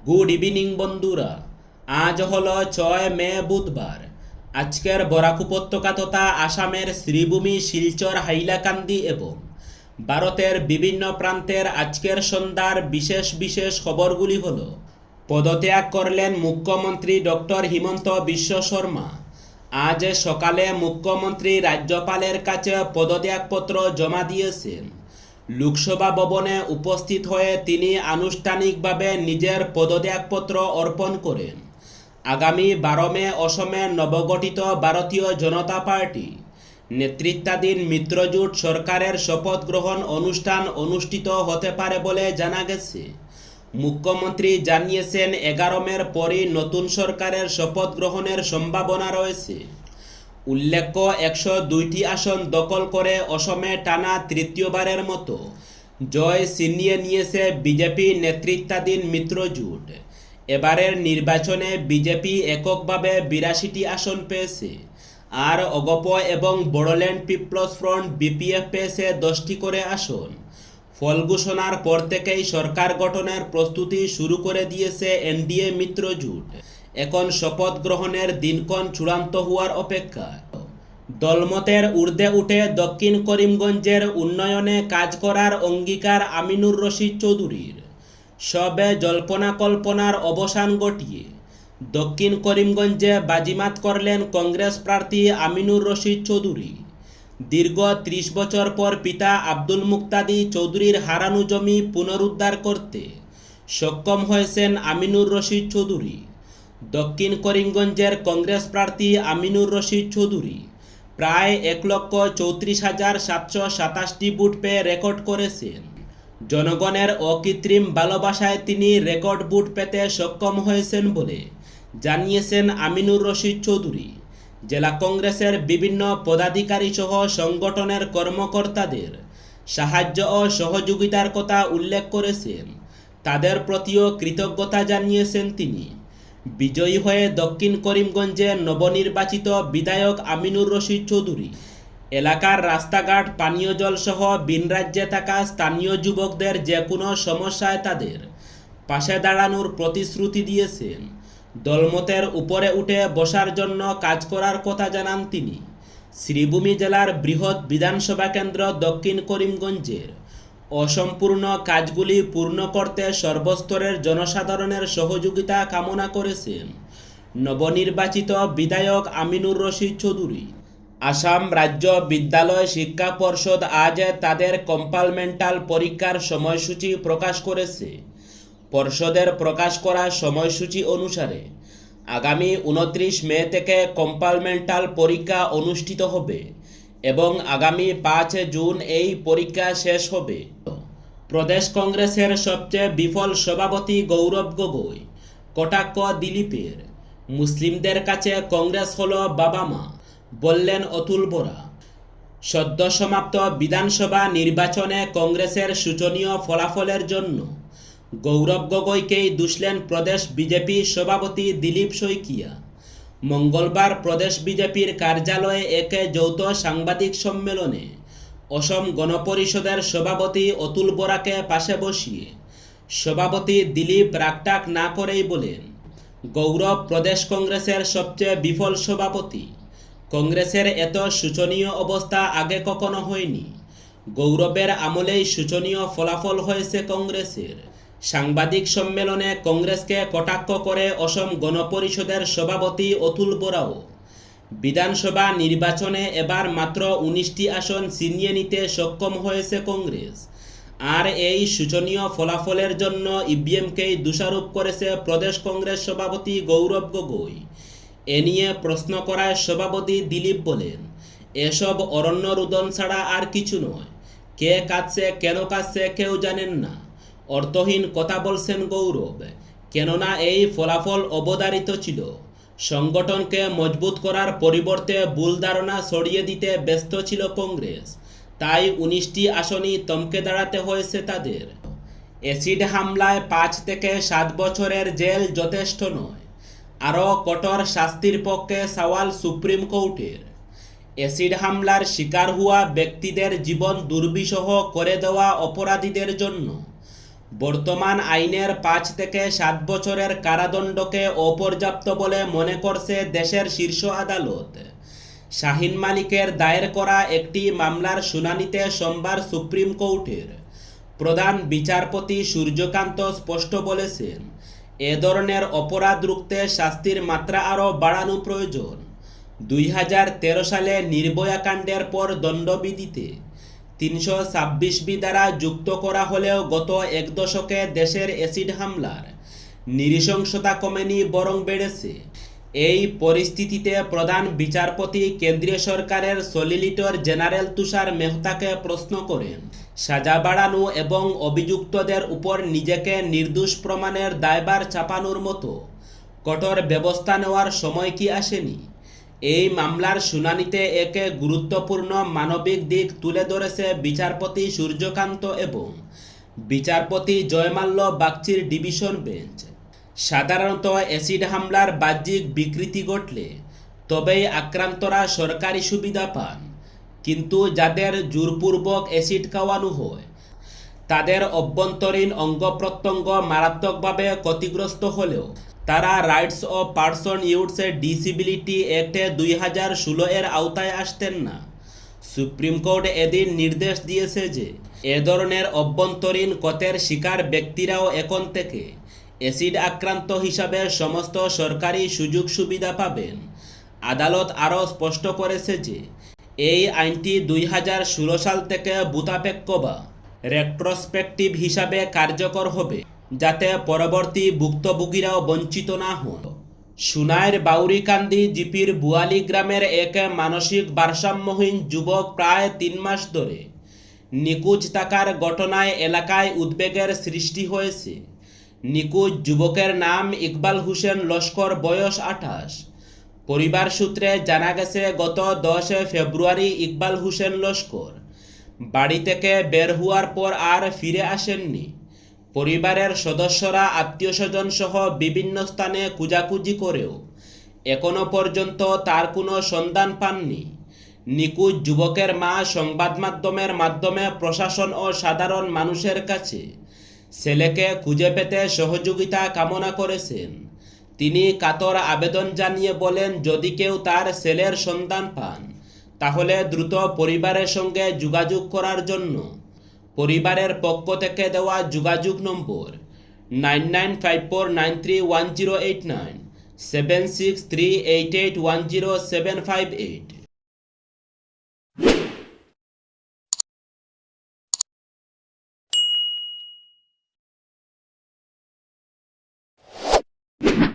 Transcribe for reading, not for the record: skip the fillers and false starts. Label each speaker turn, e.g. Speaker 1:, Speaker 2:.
Speaker 1: Good evening বন্ধুরা। আজ হলো 6 মে বুধবার। আজকের বরাক উপত্যকা তথা আসামের শ্রীভূমি, শিলচর, হাইলাকান্দি এবং ভারতের বিভিন্ন প্রান্তের আজকের সন্ধ্যার বিশেষ বিশেষ খবরগুলি হল: পদত্যাগ করলেন মুখ্যমন্ত্রী ডক্টর হিমন্ত বিশ্ব শর্মা। আজ সকালে মুখ্যমন্ত্রী রাজ্যপালের কাছে পদত্যাগপত্র জমা দিয়েছেন। লোকসভা ভবনে উপস্থিত হয়ে তিনি আনুষ্ঠানিকভাবে নিজের পদত্যাগপত্র অর্পণ করেন। আগামী 12 মে অসমে নবগঠিত ভারতীয় জনতা পার্টি নেতৃত্বাধীন মিত্রজোট সরকারের শপথ গ্রহণ অনুষ্ঠান অনুষ্ঠিত হতে পারে বলে জানা গেছে। মুখ্যমন্ত্রী জানিয়েছেন 11 মের পরই নতুন সরকারের শপথ গ্রহণের সম্ভাবনা রয়েছে। উল্লেখ্য, 102টি আসন দখল করে অসমে টানা তৃতীয়বারের মতো জয় ছিনিয়ে নিয়েছে বিজেপি নেতৃত্বাধীন মিত্রজোট। এবারের নির্বাচনে বিজেপি এককভাবে 82টি আসন পেয়েছে, আর অগপ এবং বড়োল্যান্ড পিপলস ফ্রন্ট বিপিএফ পেয়েছে 10টি করে আসন। ফল ঘোষণার পর থেকেই সরকার গঠনের প্রস্তুতি শুরু করে দিয়েছে এনডিএ মিত্রজোট। এখন শপথ গ্রহণের দিনক্ষণ চূড়ান্ত হওয়ার অপেক্ষা। দলমতের ঊর্ধ্বে উঠে দক্ষিণ করিমগঞ্জের উন্নয়নে কাজ করার অঙ্গীকার আমিনুর রশিদ চৌধুরীর। সবে জল্পনা কল্পনার অবসান ঘটিয়ে দক্ষিণ করিমগঞ্জে বাজিমাত করলেন কংগ্রেস প্রার্থী আমিনুর রশিদ চৌধুরী। দীর্ঘ 30 বছর পর পিতা আব্দুল মুক্তাদি চৌধুরীর হারানো জমি পুনরুদ্ধার করতে সক্ষম হয়েছেন আমিনুর রশিদ চৌধুরী। দক্ষিণ করিমগঞ্জের কংগ্রেস প্রার্থী আমিনুর রশিদ চৌধুরী প্রায় 1,34,727টি ভোট পেয়ে রেকর্ড করেছেন। জনগণের অকৃত্রিম ভালোবাসায় তিনি রেকর্ড ভোট পেতে সক্ষম হয়েছেন বলে জানিয়েছেন আমিনুর রশিদ চৌধুরী। জেলা কংগ্রেসের বিভিন্ন পদাধিকারী সহ সংগঠনের কর্মকর্তাদের সাহায্য ও সহযোগিতার কথা উল্লেখ করেছেন। তাদের প্রতিও কৃতজ্ঞতা জানিয়েছেন তিনি। বিজয়ী হয়ে দক্ষিণ করিমগঞ্জে নবনির্বাচিত বিধায়ক আমিনুর রশিদ চৌধুরী এলাকার রাস্তাঘাট, পানীয় জল সহ ভিন রাজ্যে থাকা স্থানীয় যুবকদের যে কোনো সমস্যায় তাদের পাশে দাঁড়ানোর প্রতিশ্রুতি দিয়েছেন। দলমতের উপরে উঠে বসার জন্য কাজ করার কথা জানান তিনি। শ্রীভূমি জেলার বৃহৎ বিধানসভা কেন্দ্র দক্ষিণ করিমগঞ্জের অসম্পূর্ণ কাজগুলি পূর্ণ করতে সর্বস্তরের জনসাধারণের সহযোগিতা কামনা করেছেন নবনির্বাচিত বিধায়ক আমিনুর রশিদ চৌধুরী। আসাম রাজ্য বিদ্যালয় শিক্ষা পর্ষদ আজ তাদের কম্পার্টমেন্টাল পরীক্ষার সময়সূচি প্রকাশ করেছে। পর্ষদের প্রকাশ করা সময়সূচি অনুসারে আগামী 29 মে থেকে কম্পার্টমেন্টাল পরীক্ষা অনুষ্ঠিত হবে এবং আগামী 5 জুন এই পরীক্ষা শেষ হবে। প্রদেশ কংগ্রেসের সবচেয়ে বিফল সভাপতি গৌরব গগৈ কটাক্ষ দিলীপের। মুসলিমদের কাছে কংগ্রেস হলো বাবা মা, বললেন অতুল বরা। সদ্য সমাপ্ত বিধানসভা নির্বাচনে কংগ্রেসের শোচনীয় ফলাফলের জন্য গৌরব গগৈকেই দুষলেন প্রদেশ বিজেপি সভাপতি দিলীপ শইকিয়া। মঙ্গলবার প্রদেশ বিজেপির কার্যালয়ে এক যৌথ সাংবাদিক সম্মেলনে অসম গণপরিষদের সভাপতি অতুল বরাকে পাশে বসিয়ে সভাপতি দিলীপ রাগটাক না করেই বলেন, গৌরব প্রদেশ কংগ্রেসের সবচেয়ে বিফল সভাপতি। কংগ্রেসের এত শোচনীয় অবস্থা আগে কখনো হয়নি। গৌরবের আমলেই শোচনীয় ফলাফল হয়েছে কংগ্রেসের। সাংবাদিক সম্মেলনে কংগ্রেসকে কটাক্ষ করে অসম গণপরিষদের সভাপতি অতুল বরাও। বিধানসভা নির্বাচনে এবার মাত্র 19টি আসন ছিনিয়ে নিতে সক্ষম হয়েছে কংগ্রেস, আর এই শোচনীয় ফলাফলের জন্য ইভিএমকেই দোষারোপ করেছে প্রদেশ কংগ্রেস সভাপতি গৌরব গগৈ। এ নিয়ে প্রশ্ন করায় সভাপতি দিলীপ বলেন, এসব অরণ্য রোদন ছাড়া আর কিছু নয়। কে কাঁদছে, কেন কাঁদছে কেউ জানেন না। অর্থহীন কথা বলছেন গৌরব, কেননা এই ফলাফল অবধারিত ছিল। সংগঠনকে মজবুত করার পরিবর্তে ভুল ধারণা ছড়িয়ে দিতে ব্যস্ত ছিল কংগ্রেস, তাই 19টি আসনই থমকে দাঁড়াতে হয়েছে তাদের। অ্যাসিড হামলায় 5 থেকে 7 বছরের জেল যথেষ্ট নয়, আরও কঠোর শাস্তির পক্ষে সওয়াল সুপ্রিম কোর্টের। অ্যাসিড হামলার শিকার হওয়া ব্যক্তিদের জীবন দুর্বিষহ করে দেওয়া অপরাধীদের জন্য বর্তমান আইনের 5 থেকে 7 বছরের কারাদণ্ডকে অপর্যাপ্ত বলে মনে করছে দেশের শীর্ষ আদালত। শাহিন মালিকের দায়ের করা একটি মামলার শুনানিতে সোমবার সুপ্রিম কোর্টের প্রধান বিচারপতি সূর্যকান্ত স্পষ্ট বলেছেন, এ ধরনের অপরাধ রুখতে শাস্তির মাত্রা আরও বাড়ানো প্রয়োজন। 2013 সালে নির্ভয়া কাণ্ডের পর দণ্ডবিধিতে 326 ধারা যুক্ত করা হলেও গত এক দশকে দেশের অ্যাসিড হামলার নৃশংসতা কমেনি, বরং বেড়েছে। এই পরিস্থিতিতে প্রধান বিচারপতি কেন্দ্রীয় সরকারের সলিসিটর জেনারেল তুষার মেহতাকে প্রশ্ন করেন, সাজা বাড়ানো এবং অভিযুক্তদের উপর নিজেকে নির্দোষ প্রমাণের দায়ভার চাপানোর মতো কঠোর ব্যবস্থা নেওয়ার সময় কি আসেনি? এই মামলার শুনানিতে একে গুরুত্বপূর্ণ মানবিক দিক তুলে ধরেছে বিচারপতি সূর্যকান্ত এবং বিচারপতি জয়মাল্য বাগচির ডিভিশন বেঞ্চ। সাধারণত অ্যাসিড হামলার বাহ্যিক বিকৃতি ঘটলে তবেই আক্রান্তরা সরকারি সুবিধা পান, কিন্তু যাদের জোরপূর্বক অ্যাসিড খাওয়ানো হয় তাদের অভ্যন্তরীণ অঙ্গ প্রত্যঙ্গ মারাত্মকভাবে ক্ষতিগ্রস্ত হলেও তারা rights of person with disability অ্যাক্টে 2016 এর আওতায় আসতেন না। সুপ্রিম কোর্ট এদিন নির্দেশ দিয়েছে যে এ ধরনের অভ্যন্তরীণ ক্ষতের শিকার ব্যক্তিরাও এখন থেকে অ্যাসিড আক্রান্ত হিসাবে সমস্ত সরকারি সুযোগ সুবিধা পাবেন। আদালত আরও স্পষ্ট করেছে যে এই আইনটি 2016 সাল থেকে ভূতাপেক্ষ বা রেট্রোস্পেক্টিভ হিসাবে কার্যকর হবে, যাতে পরবর্তী ভুক্তভোগীরাও বঞ্চিত না হন। সুনাইর বাউরিকান্দি জিপির বুয়ালি গ্রামের এক মানসিক ভারসাম্যহীন যুবক প্রায় 3 মাস ধরে নিখোঁজ থাকার ঘটনায় এলাকায় উদ্বেগের সৃষ্টি হয়েছে। নিখোঁজ যুবকের নাম ইকবাল হোসেন লস্কর, বয়স 28। পরিবার সূত্রে জানা গেছে, গত 10 ফেব্রুয়ারি ইকবাল হোসেন লস্কর বাড়ি থেকে বের হওয়ার পর আর ফিরে আসেননি। পরিবারের সদস্যরা আত্মীয়স্বজন সহ বিভিন্ন স্থানে খোঁজাখুঁজি করেও এখনও পর্যন্ত তার কোনো সন্ধান পাননি। নিখোঁজ যুবকের মা সংবাদ মাধ্যমের মাধ্যমে প্রশাসন ও সাধারণ মানুষের কাছে ছেলেকে খুঁজে পেতে সহযোগিতা কামনা করেছেন। তিনি কাতর আবেদন জানিয়ে বলেন, যদি কেউ তার ছেলের সন্ধান পান তাহলে দ্রুত পরিবারের সঙ্গে যোগাযোগ করার জন্য পরিবারের পক্ষ থেকে দেওয়া যোগাযোগ নম্বর 9954931089, 7638810758